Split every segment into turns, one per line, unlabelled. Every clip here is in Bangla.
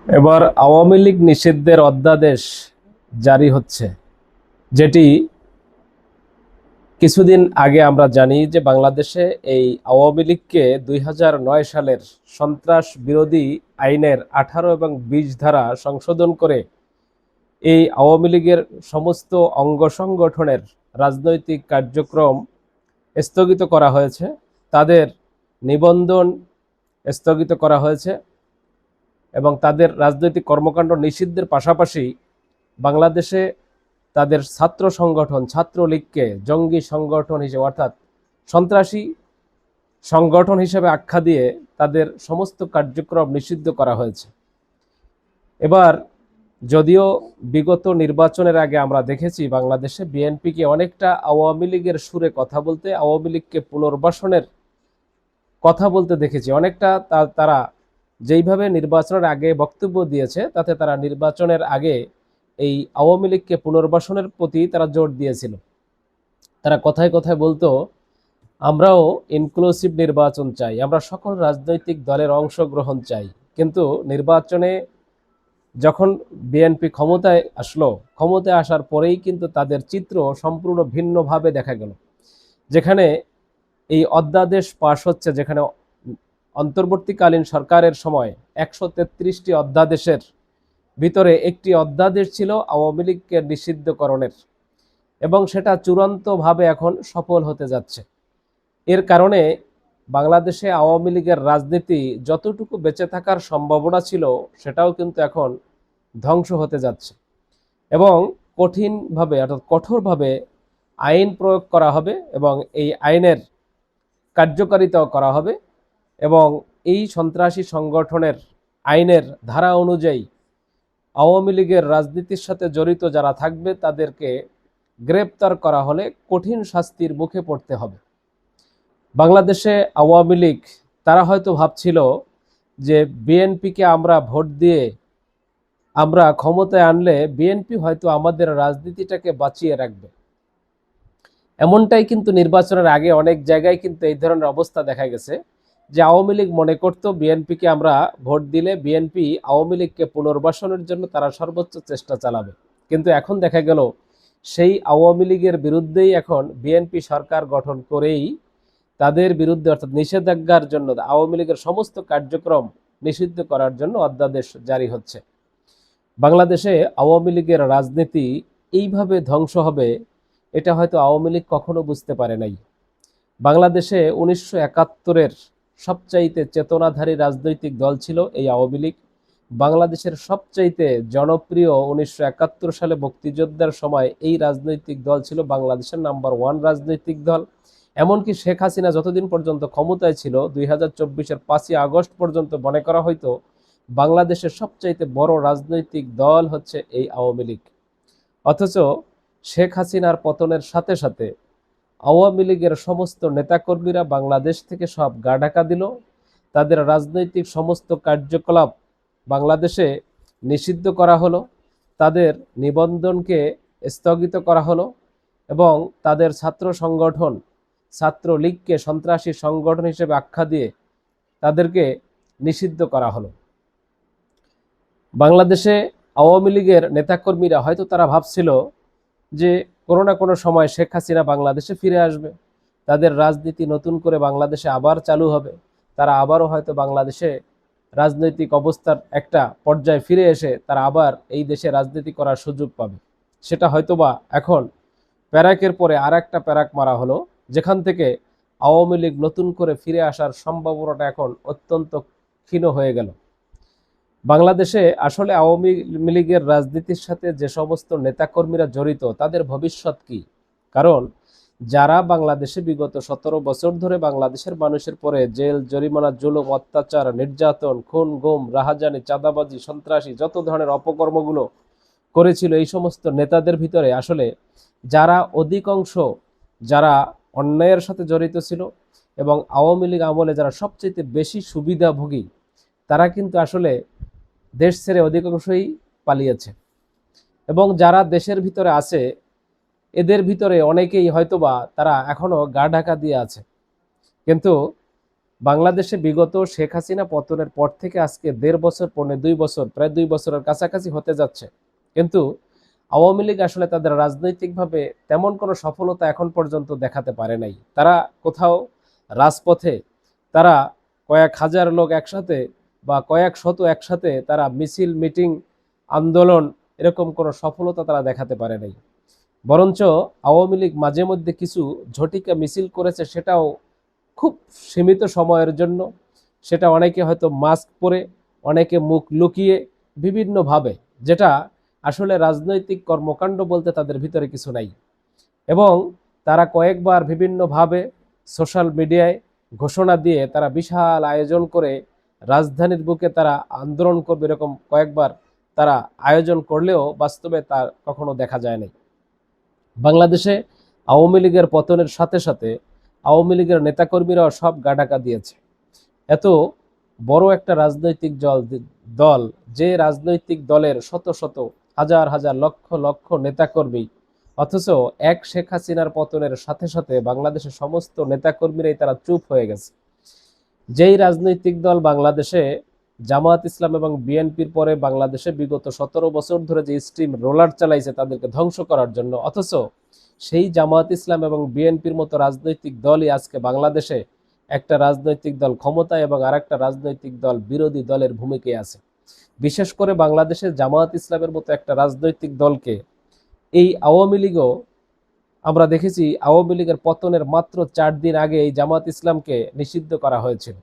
এবার আওয়ামী লীগ নিষিদ্ধের অধ্যাদেশ জারি হচ্ছে, যেটি কিছুদিন আগে আমরা জানি যে বাংলাদেশে এই আওয়ামী লীগকে 2009 সালের সন্ত্রাস বিরোধী আইনের 18 এবং 20 ধারা সংশোধন করে এই আওয়ামী লীগের সমস্ত অঙ্গ সংগঠনের রাজনৈতিক কার্যক্রম স্থগিত করা হয়েছে, তাদের নিবন্ধন স্থগিত করা হয়েছে এবং তাদের রাজনৈতিক কর্মকাণ্ড নিষিদ্ধের পাশাপাশি বাংলাদেশে তাদের ছাত্র সংগঠন ছাত্রলীগকে জঙ্গি সংগঠন হিসেবে অর্থাৎ সন্ত্রাসী সংগঠন হিসেবে আখ্যা দিয়ে তাদের সমস্ত কার্যক্রম নিষিদ্ধ করা হয়েছে। এবার যদিও বিগত নির্বাচনের আগে আমরা দেখেছি বাংলাদেশে বিএনপিকে অনেকটা আওয়ামী লীগের সুরে কথা বলতে, আওয়ামী লীগকে পুনর্বাসনের কথা বলতে দেখেছি, অনেকটা তারা যেইভাবে নির্বাচনের আগে বক্তব্য দিয়েছে তাতে তারা নির্বাচনের আগে এই আওয়ামী লীগকে পুনর্বাসনের প্রতি তারা জোর দিয়েছিল। তারা কথায় কথায় বলতো আমরাও ইনক্লুসিভ নির্বাচন চাই, আমরা সকল রাজনৈতিক দলের অংশগ্রহণ চাই। কিন্তু নির্বাচনে যখন বিএনপি ক্ষমতায় আসলো, ক্ষমতায় আসার পরেই কিন্তু তাদের চিত্র সম্পূর্ণ ভিন্নভাবে দেখা গেল। যেখানে এই অধ্যাদেশ পাশ হচ্ছে, যেখানে অন্তর্বর্তীকালীন সরকারের সময় 133টি অধ্যাদেশের ভিতরে একটি অধ্যাদেশ ছিল আওয়ামী লীগকে নিষিদ্ধকরণের, এবং সেটা চূড়ান্তভাবে এখন সফল হতে যাচ্ছে। এর কারণে বাংলাদেশে আওয়ামী লীগের রাজনীতি যতটুকু বেঁচে থাকার সম্ভাবনা ছিল সেটাও কিন্তু এখন ধ্বংস হতে যাচ্ছে, এবং কঠিনভাবে অর্থাৎ কঠোরভাবে আইন প্রয়োগ করা হবে এবং এই আইনের কার্যকারিতাও করা হবে, এবং এই সন্ত্রাসী সংগঠনের আইনের ধারা অনুযায়ী আওয়ামী লীগের রাজনীতির সাথে জড়িত যারা থাকবে তাদেরকে গ্রেপ্তার করা হলে কঠিন শাস্তির মুখে পড়তে হবে। বাংলাদেশে আওয়ামী লীগ তারা হয়তো ভাবছিল যে বিএনপিকে আমরা ভোট দিয়ে আমরা ক্ষমতায় আনলে বিএনপি হয়তো আমাদের রাজনীতিটাকে বাঁচিয়ে রাখবে। এমনটাই কিন্তু নির্বাচনের আগে অনেক জায়গায় কিন্তু এই ধরনের অবস্থা দেখা গেছে যে আওয়ামী লীগ মনে করত বিএনপিকে আমরা ভোট দিলে বিএনপি আওয়ামী লীগকে পুনর্বাসনের জন্য তারা সর্বোচ্চ চেষ্টা চালাবে। কিন্তু এখন দেখা গেল সেই আওয়ামী লীগের বিরুদ্ধেই এখন বিএনপি সরকার গঠন করেই তাদের বিরুদ্ধে অর্থাৎ নিষেধাজ্ঞার জন্য আওয়ামী লীগের সমস্ত কার্যক্রম নিষিদ্ধ করার জন্য অধ্যাদেশ জারি হচ্ছে। বাংলাদেশে আওয়ামী লীগের রাজনীতি এইভাবে ধ্বংস হবে এটা হয়তো আওয়ামী লীগ কখনো বুঝতে পারে নাই। বাংলাদেশে 1971-এর সবচাইতে চেতনাধারী রাজনৈতিক দল ছিল এই আওয়ামী লীগ। বাংলাদেশের সবচাইতে জনপ্রিয় 1971 সালে মুক্তিযোদ্ধার সময় এই রাজনৈতিক দল ছিল বাংলাদেশের নাম্বার 1 রাজনৈতিক দল। এমনকি শেখ হাসিনা যতদিন পর্যন্ত ক্ষমতায় ছিল 2024-এর 5ই আগস্ট পর্যন্ত মনে করা হয়তো বাংলাদেশের সবচাইতে বড় রাজনৈতিক দল হচ্ছে এই আওয়ামী লীগ। অথচ শেখ হাসিনার পতনের সাথে সাথে আওয়ামী লীগের সমস্ত নেতাকর্মীরা বাংলাদেশ থেকে সব গা ঢাকা দিল, তাদের রাজনৈতিক সমস্ত কার্যকলাপ বাংলাদেশে নিষিদ্ধ করা হলো, তাদের নিবন্ধনকে স্থগিত করা হলো, এবং তাদের ছাত্র সংগঠন ছাত্রলীগকে সন্ত্রাসী সংগঠন হিসেবে আখ্যা দিয়ে তাদেরকে নিষিদ্ধ করা হলো। বাংলাদেশে আওয়ামী লীগের নেতাকর্মীরা হয়তো তারা ভাবছিল যে কোনো না কোনো সময় শেখ হাসিনা বাংলাদেশে ফিরে আসবে, তাদের রাজনীতি নতুন করে বাংলাদেশে আবার চালু হবে, তারা আবারও হয়তো বাংলাদেশে রাজনৈতিক অবস্থার একটা পর্যায়ে ফিরে এসে তারা আবার এই দেশে রাজনীতি করার সুযোগ পাবে। সেটা হয়তোবা এখন প্যারাকের পরে আর একটা প্যারাক মারা হলো, যেখান থেকে আওয়ামী লীগ নতুন করে ফিরে আসার সম্ভাবনাটা এখন অত্যন্ত ক্ষীণ হয়ে গেল। বাংলাদেশে আসলে আওয়ামী লীগের রাজনীতির সাথে যে সমস্ত নেতাকর্মীরা জড়িত তাদের ভবিষ্যৎ কি? কারণ যারা বাংলাদেশে বিগত 17 বছর ধরে বাংলাদেশের মানুষের পরে জেল জরিমানা জুলুম অত্যাচার নির্যাতন খুন গুম রাহাজানি চাঁদাবাজি সন্ত্রাসী যত ধরনের অপকর্মগুলো করেছিল, এই সমস্ত নেতাদের ভিতরে আসলে যারা অধিকাংশ যারা অন্যায়ের সাথে জড়িত ছিল এবং আওয়ামী লীগ আমলে যারা সবচেয়ে বেশি সুবিধাভোগী তারা কিন্তু আসলে দেশ ছেড়ে অধিকাংশই পালিয়েছে, এবং যারা দেশের ভিতরে আছে এদের ভিতরে অনেকেই হয়তোবা তারা এখনো গা ঢাকা দিয়ে আছে। কিন্তু বাংলাদেশে বিগত শেখ হাসিনা পতনের পর থেকে আজকে 1.5 বছর, 1.5 বছর, প্রায় 2 বছরের কাছাকাছি হতে যাচ্ছে, কিন্তু আওয়ামী লীগ আসলে তাদের রাজনৈতিকভাবে তেমন কোনো সফলতা এখন পর্যন্ত দেখাতে পারে নাই। তারা কোথাও রাজপথে তারা কয়েক হাজার লোক একসাথে বা কয়েক শত একসাথে তারা মিছিল, মিটিং, আন্দোলন, এরকম কোনো সফলতা তারা দেখাতে পারে নাই। বরঞ্চ আওয়ামী লীগ মাঝে মধ্যে কিছু ঝটিকা মিছিল করেছে, সেটাও খুব সীমিত সময়ের জন্য। সেটা অনেকে হয়তো মাস্ক পরে, অনেকে মুখ লুকিয়ে, বিভিন্নভাবে, যেটা আসলে রাজনৈতিক কর্মকাণ্ড বলতে তাদের ভিতরে কিছু নাই। এবং তারা কয়েকবার বিভিন্নভাবে সোশ্যাল মিডিয়ায় ঘোষণা দিয়ে তারা বিশাল আয়োজন করে রাজধানীর বুকে তারা আন্দোলন করবে, এরকম কয়েকবার তারা আয়োজন করলেও বাস্তবে তা কখনো দেখা যায় নাই। বাংলাদেশে আওয়ামী লীগের পতনের সাথে সাথে আওয়ামী লীগের নেতাকর্মীরাও সব গাডাকা দিয়েছে। এত বড় একটা রাজনৈতিক দল, যে রাজনৈতিক দলের শত শত, হাজার হাজার, লক্ষ লক্ষ নেতাকর্মী, অথচ এক শেখ হাসিনার পতনের সাথে সাথে বাংলাদেশের সমস্ত নেতাকর্মীরাই তারা চুপ হয়ে গেছে। যেই রাজনৈতিক দল বাংলাদেশে জামায়াত ইসলাম এবং বিএনপির পরে বাংলাদেশে বিগত 17 বছর ধরে যে স্টিম রোলার চালাইছে তাদেরকে ধ্বংস করার জন্য, অথচ সেই জামায়াত ইসলাম এবং বিএনপির মতো রাজনৈতিক দলই আজকে বাংলাদেশে একটা রাজনৈতিক দল ক্ষমতায় এবং আরেকটা রাজনৈতিক দল বিরোধী দলের ভূমিকায় আছে। বিশেষ করে বাংলাদেশের জামায়াত ইসলামের মতো একটা রাজনৈতিক দলকে এই আওয়ামী লীগও, আমরা দেখেছি আওয়ামী লীগের পতনের মাত্র 4 দিন আগে এই জামায়াত ইসলামকে নিষিদ্ধ করা হয়েছিল।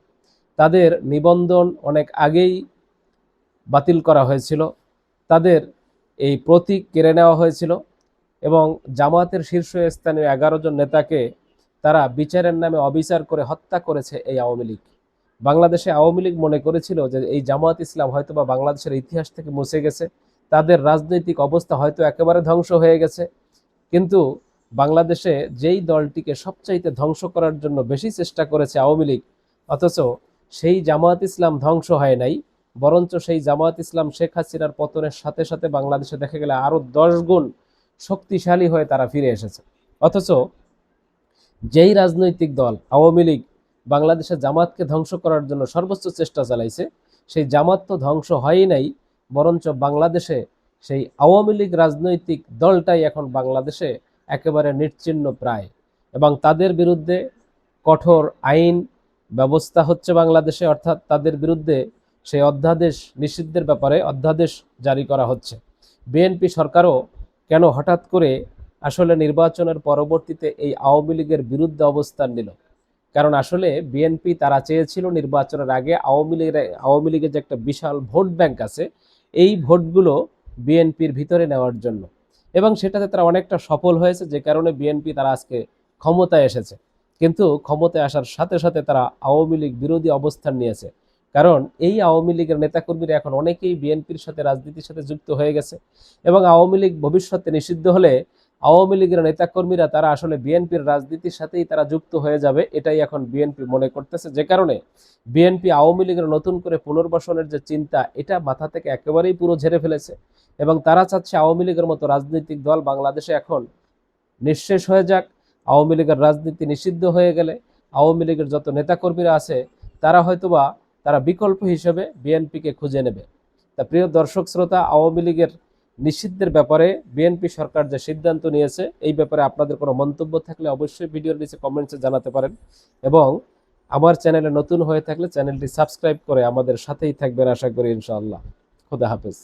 তাদের নিবন্ধন অনেক আগেই বাতিল করা হয়েছিল, তাদের এই প্রতীক কেড়ে নেওয়া হয়েছিল এবং জামায়াতের শীর্ষস্থানীয় 11 জন নেতাকে তারা বিচারের নামে অবিচার করে হত্যা করেছে এই আওয়ামী লীগ। বাংলাদেশে আওয়ামী লীগ মনে করেছিল যে এই জামায়াত ইসলাম হয়তোবা বাংলাদেশের ইতিহাস থেকে মুছে গেছে, তাদের রাজনৈতিক অবস্থা হয়তো একেবারে ধ্বংস হয়ে গেছে। কিন্তু বাংলাদেশে যেই দলটিকে সবচাইতে ধ্বংস করার জন্য বেশি চেষ্টা করেছে আওয়ামী লীগ, অথচ সেই জামায়াত ইসলাম ধ্বংস হয় নাই, বরঞ্চ সেই জামায়াত ইসলাম শেখ হাসিনার পতনের সাথে সাথে বাংলাদেশে দেখা গেলে আরো 10 গুণ শক্তিশালী হয়ে তারা ফিরে এসেছে। অথচ যেই রাজনৈতিক দল আওয়ামী লীগ বাংলাদেশের জামাতকে ধ্বংস করার জন্য সর্বোচ্চ চেষ্টা চালাইছে, সেই জামাত তো ধ্বংস হয়ই নাই, বরঞ্চ বাংলাদেশে সেই আওয়ামী লীগ রাজনৈতিক দলটাই এখন বাংলাদেশে একেবারে নিশ্চিহ্ন প্রায়, এবং তাদের বিরুদ্ধে কঠোর আইন ব্যবস্থা হচ্ছে বাংলাদেশে, অর্থাৎ তাদের বিরুদ্ধে সেই অধ্যাদেশ নিষিদ্ধের ব্যাপারে অধ্যাদেশ জারি করা হচ্ছে। বিএনপি সরকারও কেন হঠাৎ করে আসলে নির্বাচনের পরবর্তীতে এই আওয়ামী লীগের বিরুদ্ধে অবস্থান নিল? কারণ আসলে বিএনপি তারা চেয়েছিল নির্বাচনের আগে আওয়ামী লীগের যে একটা বিশাল ভোট ব্যাংক আছে, এই ভোটগুলো বিএনপির ভিতরে নেওয়ার জন্য, এবং সেটাতে তারা অনেকটা সফল হয়েছে, যে কারণে বিএনপি তারা আজকে ক্ষমতায় এসেছে। কিন্তু ক্ষমতায় আসার সাথে সাথে তারা আওয়ামী লীগ বিরোধী অবস্থান নিয়েছে, কারণ এই আওয়ামী লীগের নেতাকর্মীরা এখন অনেকেই বিএনপির সাথে, রাজনীতির সাথে যুক্ত হয়ে গেছে, এবং আওয়ামী লীগ ভবিষ্যতে নিষিদ্ধ হলে আওয়ামী লীগের নেতাকর্মীরা তারা আসলে বিএনপির রাজনীতির সাথেই তারা যুক্ত হয়ে যাবে, এটাই এখন বিএনপি মনে করতেছে। যে কারণে বিএনপি আওয়ামী লীগের নতুন করে পুনর্বাসনের যে চিন্তা, এটা মাথা থেকে একেবারেই পুরো ঝেড়ে ফেলেছে, এবং তারা চাচ্ছে আওয়ামী লীগের মতো রাজনৈতিক দল বাংলাদেশে এখন নিঃশেষ হয়ে যাক। আওয়ামী লীগের রাজনীতি নিষিদ্ধ হয়ে গেলে আওয়ামী লীগের যত নেতাকর্মীরা আছে তারা হয়তোবা তারা বিকল্প হিসেবে বিএনপিকে খুঁজে নেবে। তা প্রিয় দর্শক শ্রোতা, আওয়ামী লীগের নিষিদ্ধের ব্যাপারে বিএনপি সরকার যে সিদ্ধান্ত নিয়েছে, এই ব্যাপারে আপনাদের কোনো মন্তব্য থাকলে অবশ্যই ভিডিওর নিচে কমেন্টসে জানাতে পারেন, এবং আমার চ্যানেলে নতুন হয়ে থাকলে চ্যানেলটি সাবস্ক্রাইব করে আমাদের সাথেই থাকবেন আশা করি ইনশাআল্লাহ। খোদা হাফেজ।